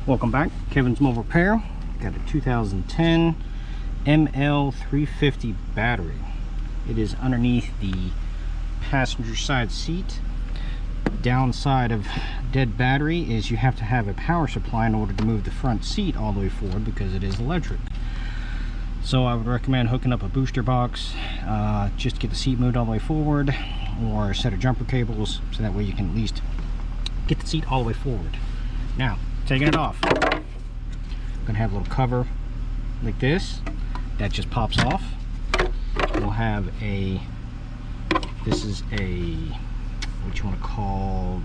Welcome back, Kevin's Mobile Repair. Got a 2010 ML350 battery. It is underneath the passenger side seat. Downside of dead battery is you have to have a power supply in order to move the front seat all the way forward because it is electric. So I would recommend hooking up a booster box just to get the seat moved all the way forward, or a set of jumper cables so that way you can at least get the seat all the way forward. Now, taking it off, I'm gonna have a little cover like this that just pops off. We'll have this is a, what you want to call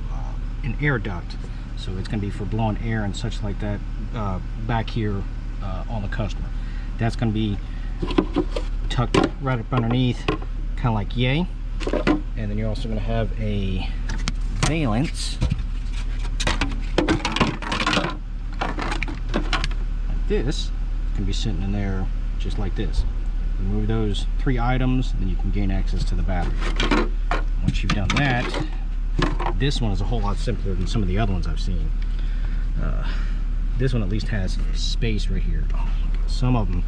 an air duct, so it's going to be for blowing air and such like that back here on the customer. That's going to be tucked right up underneath, kind of like yay. And then you're also going to have a valance like this. Can be sitting in there just like this. Remove those 3 items, then you can gain access to the battery. Once you've done that, this one is a whole lot simpler than some of the other ones I've seen. This one at least has space right here. Some of them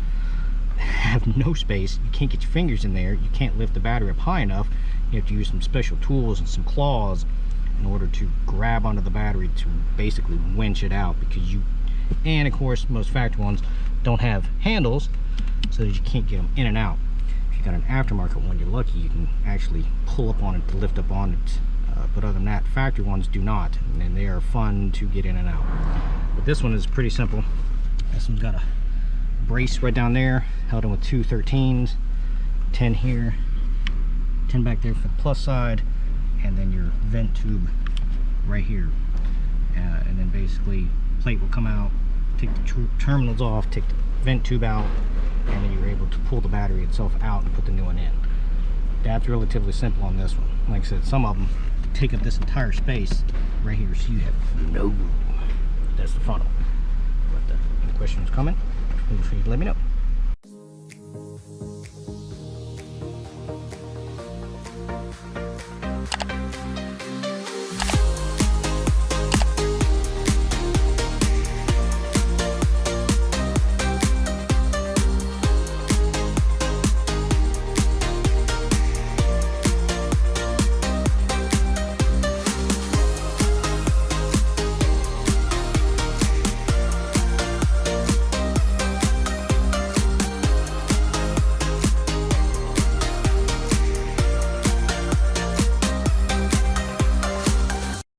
have no space. You can't get your fingers in there. You can't lift the battery up high enough. You have to use some special tools and some claws in order to grab onto the battery to basically winch it out, because and of course most factory ones don't have handles, so that you can't get them in and out. If you got an aftermarket one, you're lucky, you can actually pull up on it to lift up on it, but other than that, factory ones do not, and they are fun to get in and out. But this one is pretty simple. This one's got a brace right down there, held in with 2 13s, 10 here, 10 back there for the plus side, and then your vent tube right here. And then basically plate will come out, take the terminals off, take the vent tube out, and then you're able to pull the battery itself out and put the new one in. That's relatively simple on this one. Like I said, some of them take up this entire space right here, so you have no room. That's the funnel. But any questions coming, feel free to let me know.